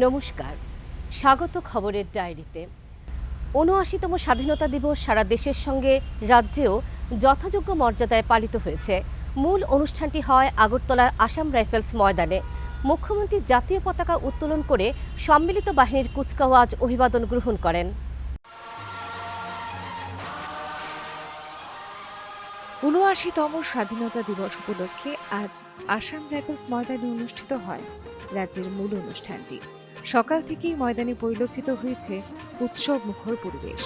নমস্কার, স্বাগত খবরের ডায়েরিতে। ৭৯তম স্বাধীনতা দিবস সারা দেশের সঙ্গে রাজ্যেও যথাযোগ্য মর্যাদায় পালিত হয়েছে। মূল অনুষ্ঠানটি হয় আগরতলার আসাম রাইফেলস ময়দানে। মুখ্যমন্ত্রী জাতীয় পতাকা উত্তোলন করে সম্মিলিত বাহিনীর কুচকাওয়াজ অভিবাদন গ্রহণ করেন। ৭৯তম স্বাধীনতা দিবস উপলক্ষে আজ আসাম রাইফেলস ময়দানে অনুষ্ঠিত হয় রাজ্যের মূল অনুষ্ঠানটি। সকাল থেকেই ময়দানে পরিলক্ষিত হয়েছে উৎসব মুখর পরিবেশ।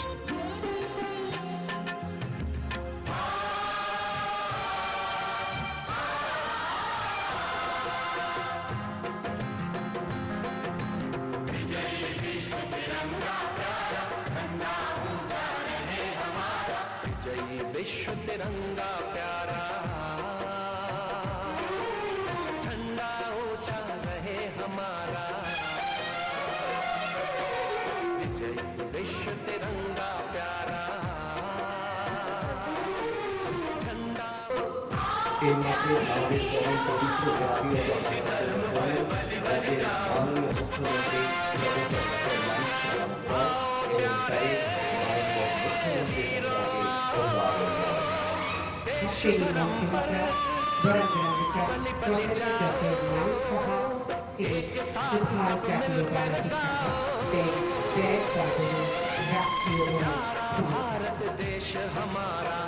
विश्व तिरंगा प्यारा झंडा ऊंचा रहे हमारा, जय विश्व तिरंगा प्यारा झंडा। এই মাঠে আমাদের পরম পবিত্র জাতীয় রাজ্যের মাননীয় মুখ্যমন্ত্রী भारत जातीय बांग्लादेश राष्ट्रीय भारत देश हमारा,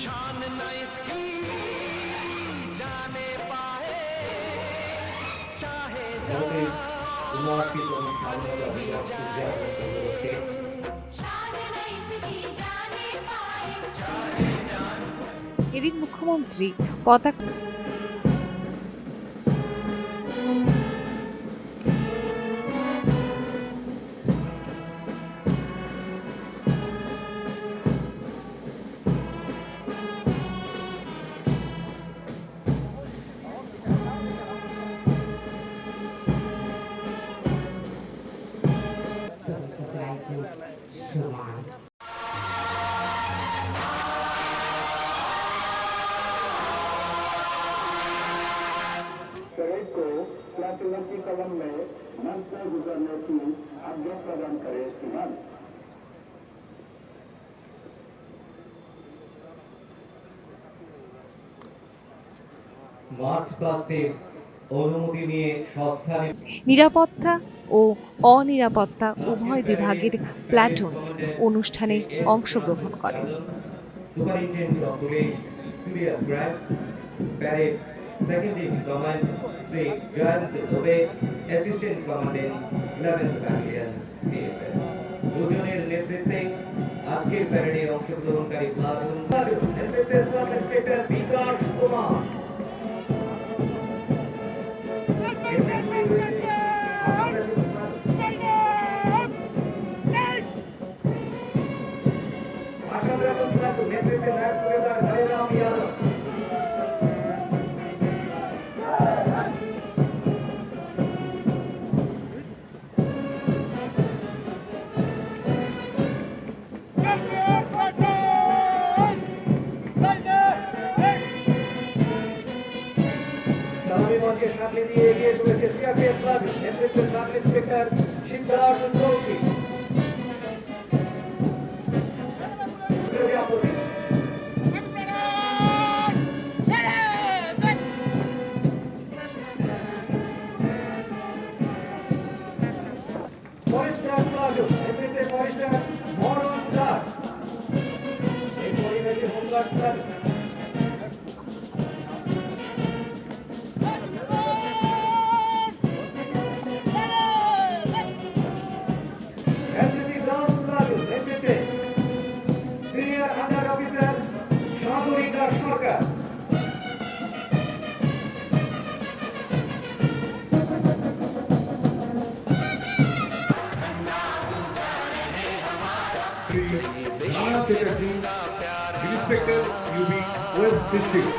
शान न इसकी जाने पाए चाहे ভারতের ৭৯তম স্বাধীনতা দিবস উদযাপন উপলক্ষে এদিন মুখ্যমন্ত্রী পতাকা शरीर को प्लाटिनम की कलम में मन से गुजरने की आज्ञा प्रदान करे श्रीमान। মার্চ পাস্টের অনুমতি নিয়ে সংস্থানে নিরাপত্তা ও অনিরাপত্তা উভয় বিভাগের প্লাটুন অনুষ্ঠানে অংশগ্রহণ করেন। সুপারিনটেন্ডেন্ট অফ পুলিশ সিরিয়াস গ্র্যান্ট, parade second in command Shri Jayanta Dubey, assistant commandant 11th battalion BSF, দুজনের নেতৃত্বে আজকের প্যারেডে অংশগ্রহণকারী প্লাটুন নেতৃত্বে sub inspector Bikash Kumar. Assam rifles platoon নেতৃত্বে নায়ক সুবেদার হরিরাম যাদব। সালামি মঞ্চে সামনে দিয়ে এগিয়ে চলেছে সিআরপিএফ প্লাটুন নেতৃত্বে sub inspector Siddhartha Chowdhury. Forester platoon নেতৃত্বে ফরেস্টার মরণ দাস। এই পরিবেশে home guard platoon NCC dance platoon নেতৃত্বে senior under officer Sagarika Inspector UB West District,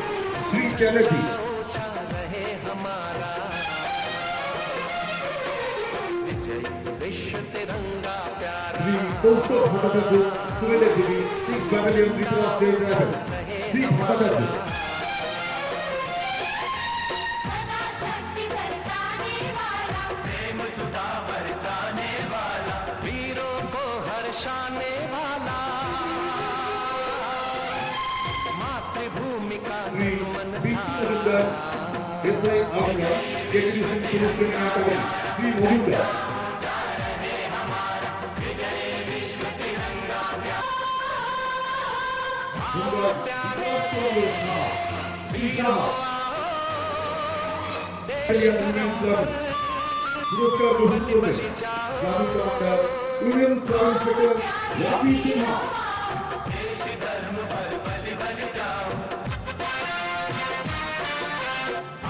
Sri Charity. ऊंचा रहे हमारा विजय विश्व तिरंगा प्यारा Sri Postal Bhattacharya, Sumita Devi, 6th Battalion, Tripura State Rifles, Sri Bhattacharya. वीरों को हर्षाने वाला मातृभूमि का Sri मन P. Sundar, SI Agna, Executive Superintendent Academy, Sri Mohindra. পুরস্কার গ্রহণ করবেন গ্রামীণ কমান্ডার ইউনিয়ন সাব ইন্সপেক্টর রাবি সিনহা।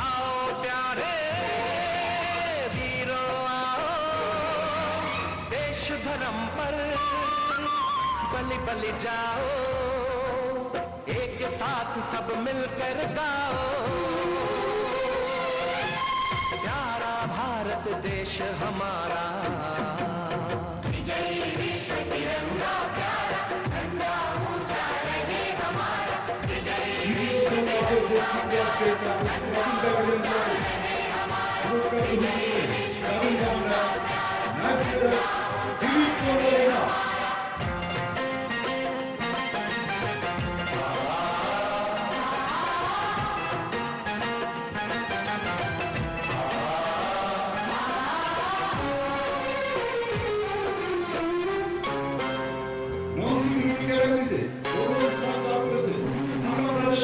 आओ प्यारे वीरों आओ देश धर्म पर बलि बलि जाओ एक साथ सब मिलकर गाओ प्यारा भारत देश हमारा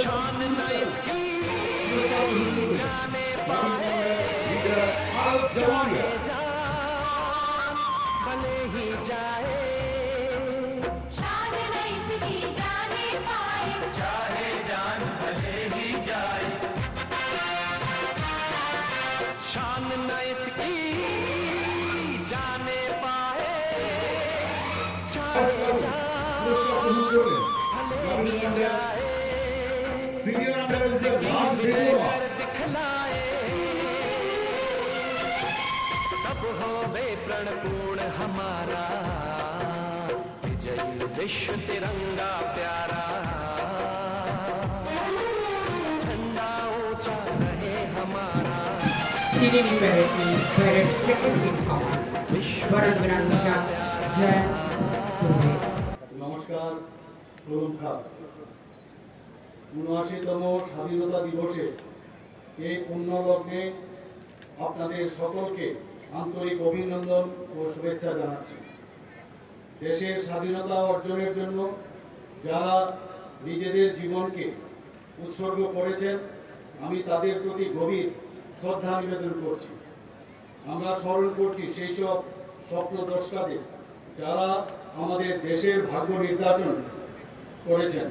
शान न इसकी जाने पाए जान भले ही जाए शान नहीं इसकी जाने पाए चाहे जान भले ही जाए शान न इसकी जाने पाए चाहे जान भले ही जाए कर दिखलाए तब हो वे प्रण पूर्ण हमारा विजय विश्व तिरंगा प्यारा झंडा ऊंचा रहे हमारा Senior Military Cadet Second in Command, Bharat Vinanja Jain Purve. নমস্কার, প্রণব খান। ৭৯তম স্বাধীনতা দিবসে এই পুণ্যলগ্নে আপনাদের সকলকে আন্তরিক অভিনন্দন ও শুভেচ্ছা জানাচ্ছি। দেশের স্বাধীনতা অর্জনের জন্য যারা নিজেদের জীবনকে উৎসর্গ করেছেন আমি তাদের প্রতি গভীর শ্রদ্ধা নিবেদন করছি। আমরা স্মরণ করছি সেই সব স্বপ্নদ্রষ্টাদের যারা আমাদের দেশের ভাগ্য নির্ধারণ করেছেন।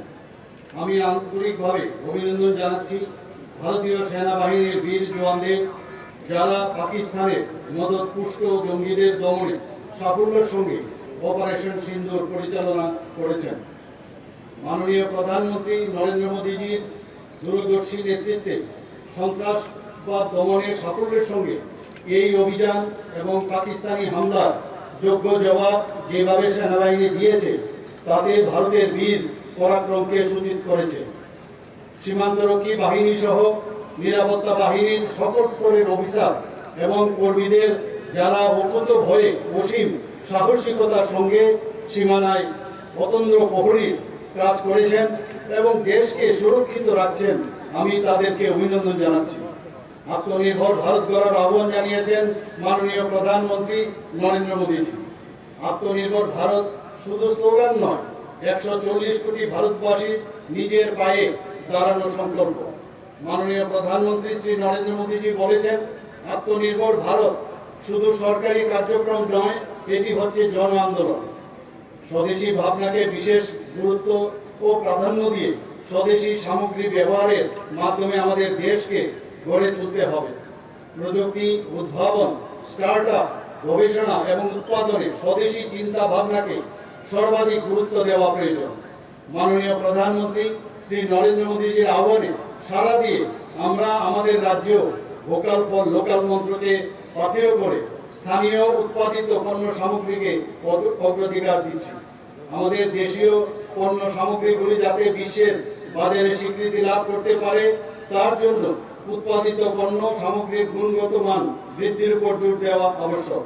আমি আন্তরিকভাবে অভিনন্দন জানাচ্ছি ভারতীয় সেনাবাহিনীর বীর জওয়ানদের যারা পাকিস্তানের মদতপুষ্ট জঙ্গিদের দমনে সাফল্যের সঙ্গে অপারেশন সিন্দুর পরিচালনা করেছেন। মাননীয় প্রধানমন্ত্রী নরেন্দ্র মোদীজির দূরদর্শী নেতৃত্বে সন্ত্রাসবাদ দমনের সাফল্যের সঙ্গে এই অভিযান এবং পাকিস্তানি হামলার যোগ্য জবাব যেভাবে সেনাবাহিনী দিয়েছে তাতে ভারতের বীর পরাক্রমকে সূচিত করেছে। সীমান্তরক্ষী বাহিনী সহ নিরাপত্তা বাহিনীর সকল স্তরের অফিসার এবং কর্মীদের যারা অকুত ভয়ে অসীম সাহসিকতার সঙ্গে সীমানায় অতন্দ্র প্রহরীর কাজ করেছেন এবং দেশকে সুরক্ষিত রাখছেন, আমি তাদেরকে অভিনন্দন জানাচ্ছি। আত্মনির্ভর ভারত গড়ার আহ্বান জানিয়েছেন মাননীয় প্রধানমন্ত্রী নরেন্দ্র মোদীজি। আত্মনির্ভর ভারত শুধু স্লোগান নয়, ১৪০ কোটি ভারতবাসী নিজের পায়ে দাঁড়ানো সংকল্প। মাননীয় প্রধানমন্ত্রী শ্রী নরেন্দ্র মোদীজি বলেছেন আত্মনির্ভর ভারত শুধু সরকারি কার্যক্রম নয়, এটি হচ্ছে জন আন্দোলন। স্বদেশী ভাবনাকে বিশেষ গুরুত্ব ও প্রাধান্য দিয়ে স্বদেশী সামগ্রী ব্যবহারের মাধ্যমে আমাদের দেশকে গড়ে তুলতে হবে। প্রযুক্তি, উদ্ভাবন, স্টার্টআপ, গবেষণা এবং উৎপাদনে স্বদেশী চিন্তা ভাবনাকে সর্বাধিক গুরুত্ব দেওয়া প্রয়োজন। মাননীয় প্রধানমন্ত্রী শ্রী নরেন্দ্র মোদীজির আহ্বানে সাড়া দিয়ে আমরা আমাদের রাজ্য ভোকাল ফর লোকাল মন্ত্রকে পাথেয় করে স্থানীয় উৎপাদিত পণ্য সামগ্রীকে অগ্রাধিকার দিচ্ছি। আমাদের দেশীয় পণ্য সামগ্রীগুলি যাতে বিশ্বের বাজারে স্বীকৃতি লাভ করতে পারে, তার জন্য উৎপাদিত পণ্য সামগ্রীর গুণগত মান বৃদ্ধির উপর জোর দেওয়া আবশ্যক।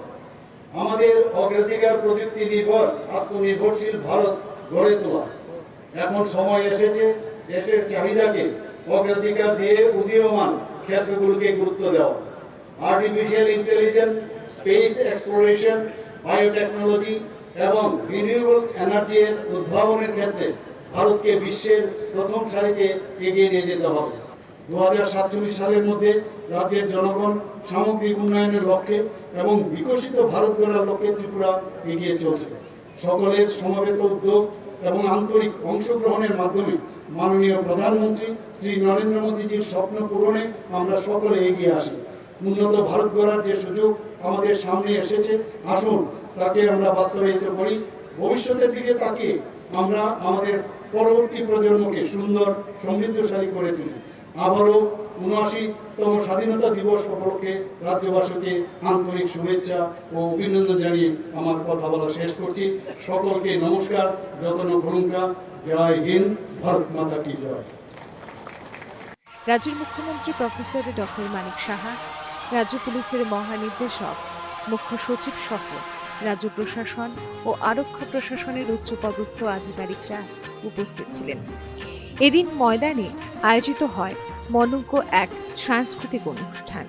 আমাদের অগ্রাধিকার প্রযুক্তি নির্ভর আত্মনির্ভরশীল ভারত গড়ে তোলা। এখন সময় এসেছে দেশের চাহিদাকে অগ্রাধিকার দিয়ে উদীয়মান ক্ষেত্রগুলোকে গুরুত্ব দেওয়া। Artificial intelligence, space exploration, biotechnology এবং রিনিউয়েবল এনার্জি এর উদ্ভাবনের ক্ষেত্রে ভারতকে বিশ্বের প্রথম সারিতে এগিয়ে নিয়ে যেতে হবে। 2047 সালের মধ্যে রাজ্যের জনগণ সামগ্রিক উন্নয়নের লক্ষ্যে এবং বিকশিত ভারত গড়ার লক্ষ্যে ত্রিপুরা এগিয়ে চলছে। সকলের সমবেত উদ্যোগ এবং আন্তরিক অংশগ্রহণের মাধ্যমে মাননীয় প্রধানমন্ত্রী শ্রী নরেন্দ্র মোদীজির স্বপ্ন পূরণে আমরা সকলে এগিয়ে আসি। উন্নত ভারত গড়ার যে সুযোগ আমাদের সামনে এসেছে, আসুন তাকে আমরা বাস্তবায়িত করি। ভবিষ্যতের দিকে তাকিয়ে আমরা আমাদের পরবর্তী প্রজন্মকে সুন্দর সমৃদ্ধশালী করে তুলি। আবারও ৭৯তম স্বাধীনতা দিবস উপলক্ষে রাজ্যবাসীকে আন্তরিক শুভেচ্ছা ও অভিনন্দন জানিয়ে আমার কথা বলা শেষ করছি। সকলকে নমস্কার, যতন ভূমিকা, জয় হিন্দ, ভারত মাতা কি জয়। রাজ্যের মুখ্যমন্ত্রী প্রফেসর ডক্টর মানিক সাহা, রাজ্য পুলিশের মহানির্দেশক, মুখ্য সচিব সহ রাজ্য প্রশাসন ও আরক্ষা প্রশাসনের উচ্চপদস্থ আধিকারিকরা উপস্থিত ছিলেন। এদিন ময়দানে আয়োজিত হয় মনোজ্ঞ এক সাংস্কৃতিক অনুষ্ঠান।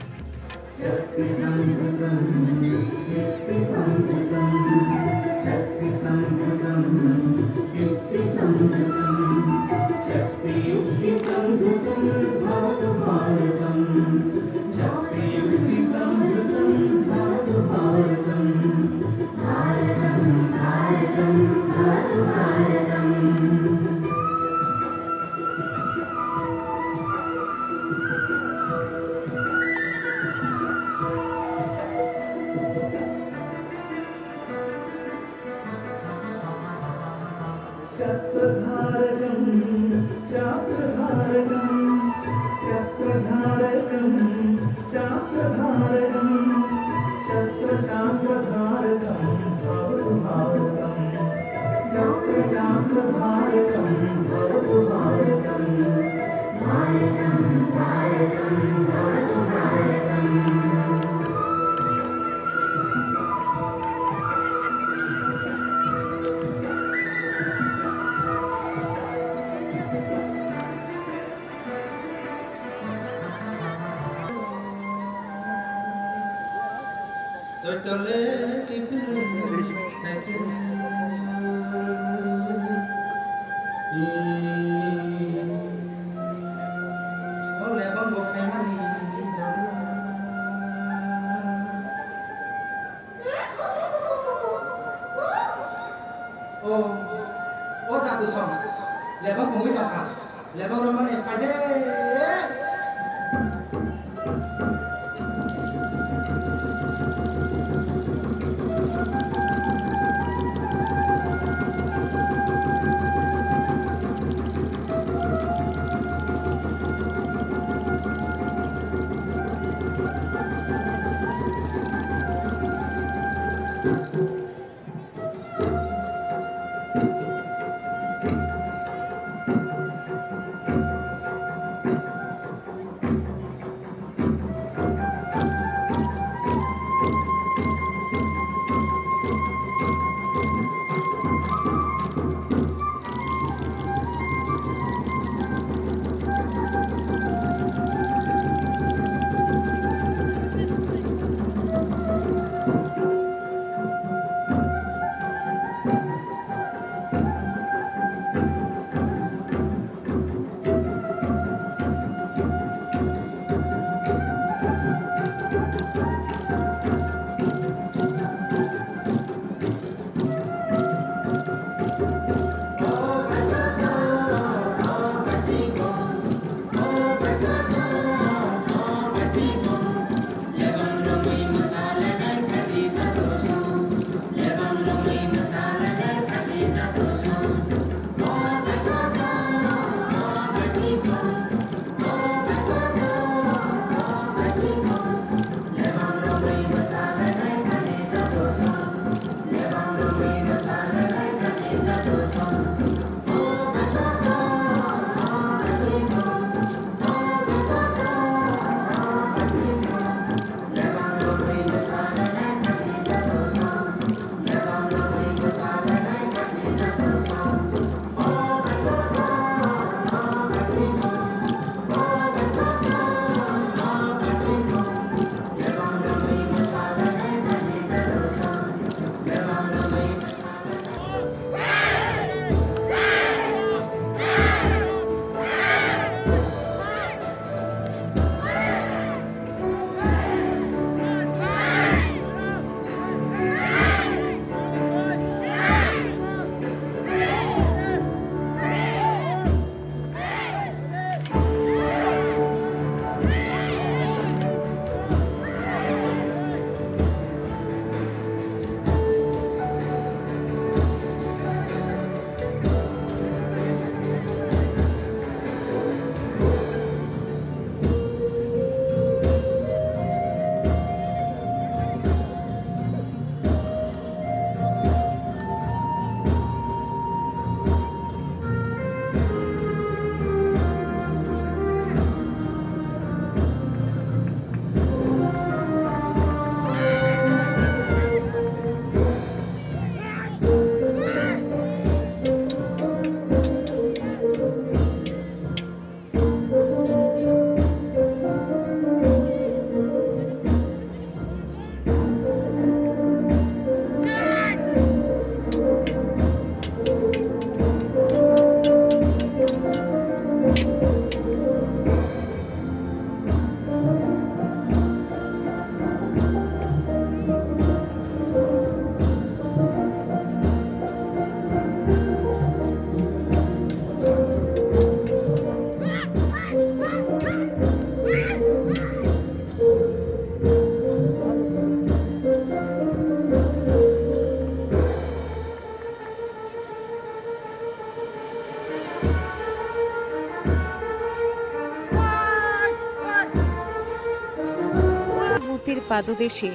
পাদদেশে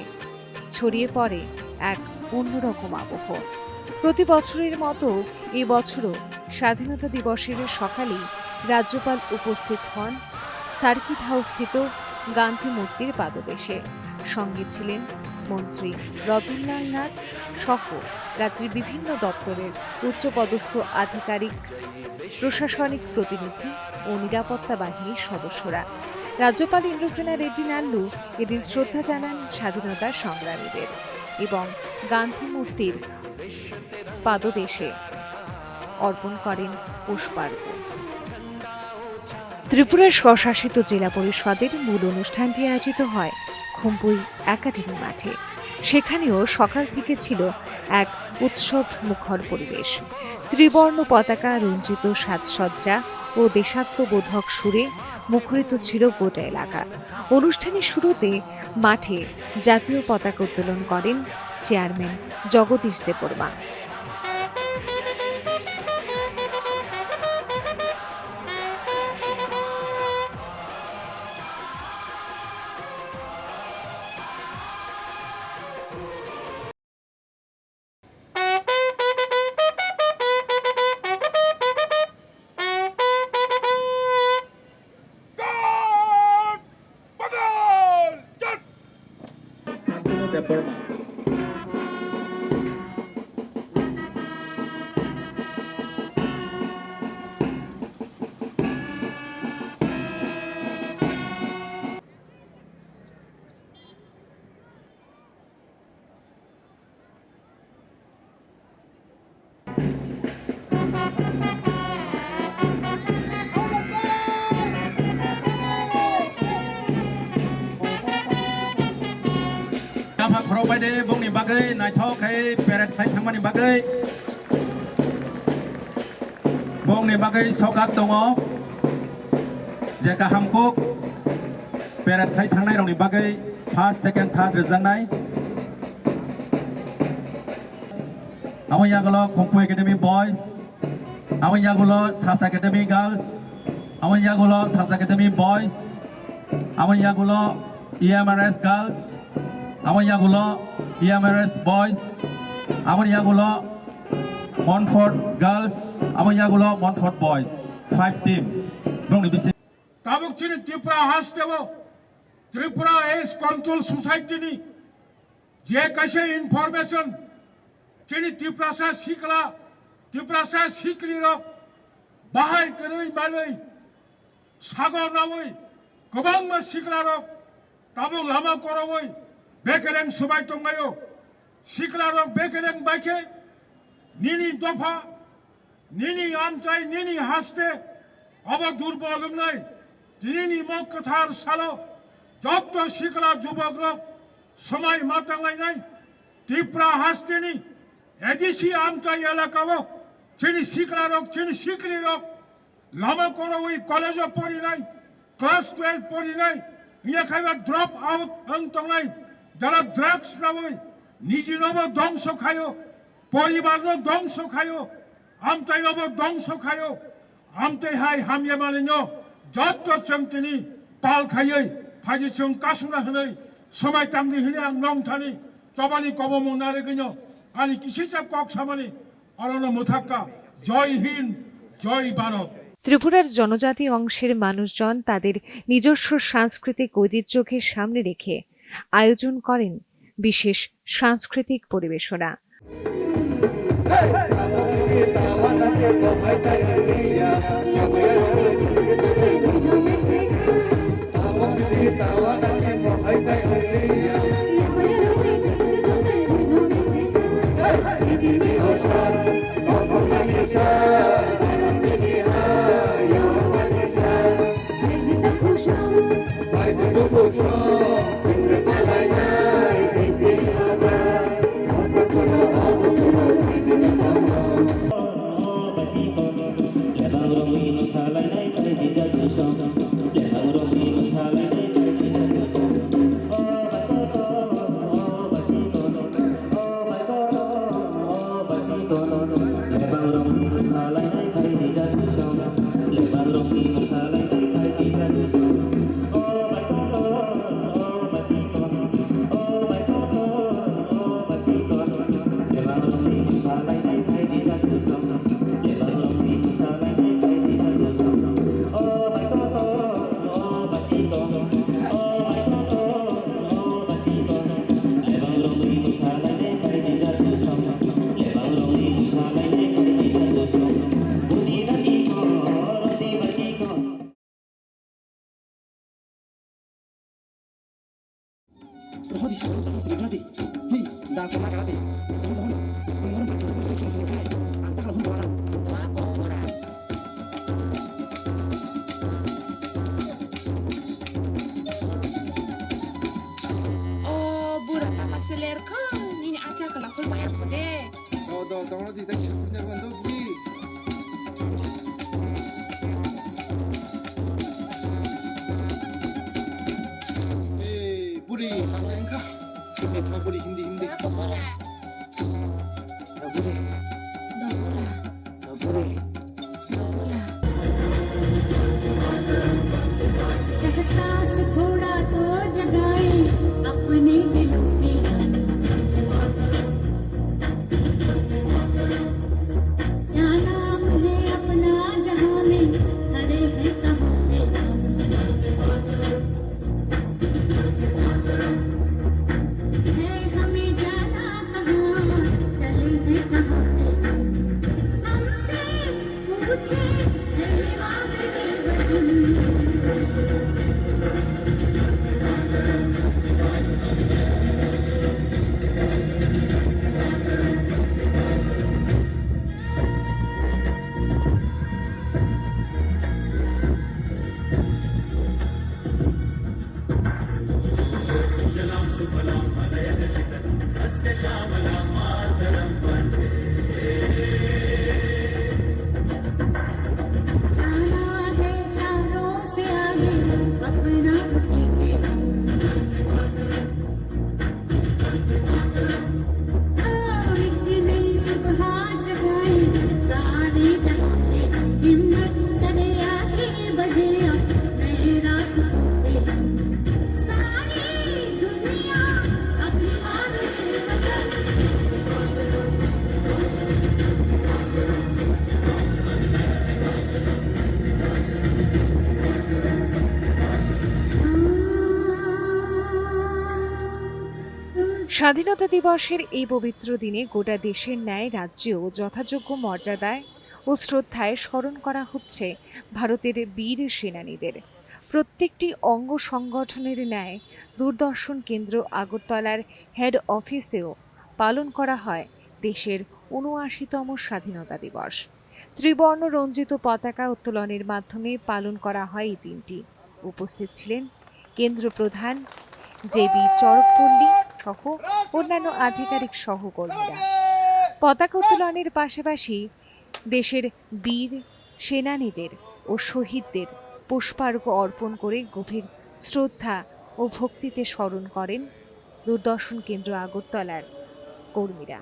ছড়িয়ে পড়ে এক অন্যরকম আবহ। প্রতি বছরের মতো এবছরও স্বাধীনতা দিবসের সকালেই রাজ্যপাল উপস্থিত হন সার্কিট হাউসস্থিত গান্ধী মূর্তির পাদদেশে। সঙ্গে ছিলেন মন্ত্রী রতনলাল নাথ সহ রাজ্যের বিভিন্ন দপ্তরের উচ্চপদস্থ আধিকারিক, প্রশাসনিক প্রতিনিধি ও নিরাপত্তা বাহিনীর সদস্যরা। রাজ্যপাল ইন্দ্রসেনা রেড্ডি নাল্লু এদিন শ্রদ্ধা জানান স্বাধীনতা সংগ্রামীদের এবং গান্ধী মূর্তির পাদদেশে অর্পণ করেন পুষ্পার্ঘ্য। ত্রিপুরার স্বশাসিত জেলা পরিষদের মূল অনুষ্ঠানটি আয়োজিত হয় খুম্পুই একাডেমি মাঠে। সেখানেও সকাল থেকে ছিল এক উৎসব মুখর পরিবেশ। ত্রিবর্ণ পতাকা রঞ্জিত সাজসজ্জা ও দেশাত্মবোধক সুরে মুখরিত ছিল গোটা এলাকা। অনুষ্ঠানের শুরুতে মাঠে জাতীয় পতাকা উত্তোলন করেন chairman Jagadish Debbarma. Baide bong ni bagai nai thok khai peret khai thangmani bagai bong ni bagai sokat tongo je kaham kok peret khai thangnai rong ni bagai first second third rejangnai amon yagulo Khumpu Academy boys amon yagulo Sasa Academy girls amon yagulo Sasa Academy boys amon yagulo EMRS girls amon yagulo EMRS boys amon yagulo Montfort girls amon yagulo Montfort boys 5 teams bong ni bisi tabuk chini Tripura hastebo Tripura is control society ni je kaise information chini Tripura sa sikla Tripura sa sikli ro bahai kerui maloi sago nawoi gobang ma sikla ro tabuk lama korowoi bekeleng subai tongayo sikla ro bekeleng baike nini dofa nini amchai nini haste aba durbol nai nini mokkathar salo যত শিকলা যুবক rock সময় মাতাংলাই নাই ত্রিপুরা হাসতেনি এদিসি আমটাই এলাকা হোক চিনি শিকলা rock চিনি শিকলি rock Lama করো ওই কলেজও পড়ি নাই ক্লাস 12 পড়ি নাই ইয়ে খাইবা ড্রপ আউট অন্তংলাই যারা ড্রাগস নাবই নিজে নব ধ্বংস খায়ো পরিবার ধ্বংস খায়ো আমটাই নব ধ্বংস খায়ো আমটাই হাই হামিয়ে মানে যত চমতিনি পাল খাইয়ে ফাজিচং কাসুরা হनै সময় তামনি হইলে আং নং থানি তবানি কবম নারে গইনো আনি কিসিচাপ কক সামানি অরণ মুথাক্কা জয় হিন্দ জয় ভারত। ত্রিপুরার জনজাতি অংশের মানুষজন তাদের নিজস্ব সাংস্কৃতিক ঐতিহ্যকে সামনে রেখে আয়োজন করেন বিশেষ সাংস্কৃতিক পরিবেশনা। 동아리 다 시청자 여러분들 बुरी इंखा था बुरी हिंदी हिंदी एहसास थोड़ा तो जगाए अपने दिलों में क्या नाम है अपना जहां में खड़े हैं कहाँ पे है हमें जाना कहाँ चले हैं कहाँ पे हमसे पूछे है স্বাধীনতা দিবসের এই পবিত্র দিনে গোটা দেশের ন্যায় রাজ্যেও যথাযোগ্য মর্যাদায় ও শ্রদ্ধায় স্মরণ করা হচ্ছে ভারতের বীর সেনানীদের। প্রত্যেকটি অঙ্গ সংগঠনের ন্যায় দূরদর্শন কেন্দ্র আগরতলার হেড অফিসেও পালন করা হয় দেশের ৭৯তম স্বাধীনতা দিবস। ত্রিবর্ণ রঞ্জিত পতাকা উত্তোলনের মাধ্যমে পালন করা হয় এই দিনটি। উপস্থিত ছিলেন কেন্দ্র প্রধান জেবি চরকপল্লী সহ অন্যান্য আধিকারিক সহকর্মীরা। পতাকা উত্তোলনের পাশাপাশি দেশের বীর সেনানীদের ও শহীদদের পুষ্পার্ঘ্য অর্পণ করে গভীর শ্রদ্ধা ও ভক্তিতে স্মরণ করেন দূরদর্শন কেন্দ্র আগরতলার কর্মীরা।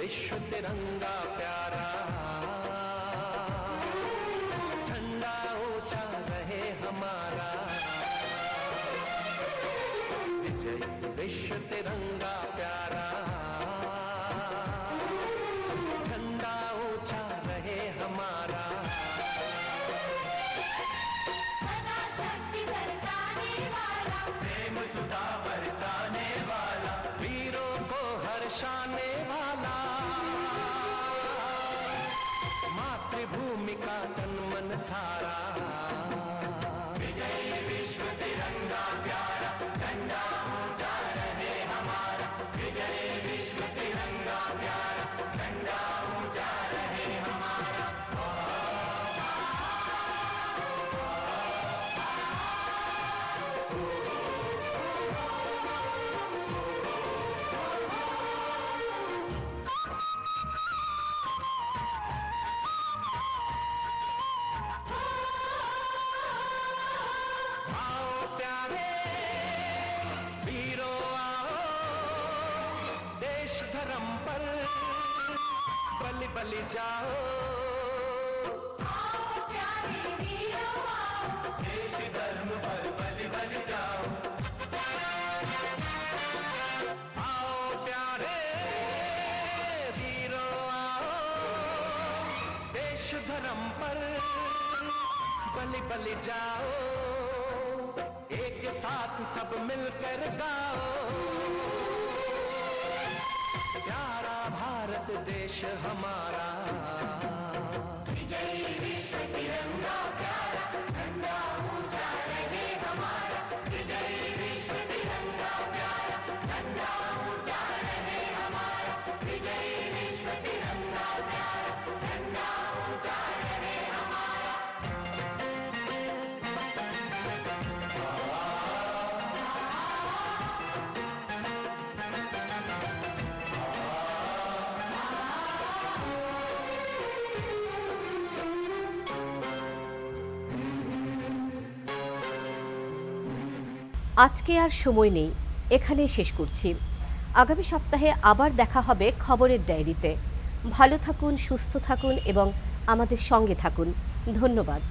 विश्व तिरंगा प्यारा झंडा ऊंचा रहे हमारा विजय विश्व तिरंगा प्यारा झंडा ऊंचा रहे हमारा सदा शक्ति बरसाने वाला प्रेम सुधा बरसाने वाला वीरों को हर्षाने वाला मातृभूमि का तन मन सारा विजय विश्व तिरंगा प्यारा झंडा ऊंचा रहे हमारा विजय विश्व तिरंगा प्यारा झंडा ऊंचा रहे हमारा बलि बलि जाओ आओ प्यारे वीरों आओ देश धर्म पर बलि बलि जाओ आओ प्यारे वीरों आओ देश धर्म पर बलि बलि जाओ एक साथ सब मिलकर गाओ आजाद देश हमारा विजयी विश्व तिरंगा प्यारा झंडा ऊंचा रहे हमारा विजयी विश्व तिरंगा प्यारा झंडा ऊंचा रहे हमारा विजयी विश्व तिरंगा प्यारा झंडा ऊंचा रहे हमारा আজকে আর সময় নেই, এখানেই শেষ করছি। আগামী সপ্তাহে আবার দেখা হবে খবরের ডায়েরিতে। ভালো থাকুন, সুস্থ থাকুন এবং আমাদের সঙ্গে থাকুন। ধন্যবাদ।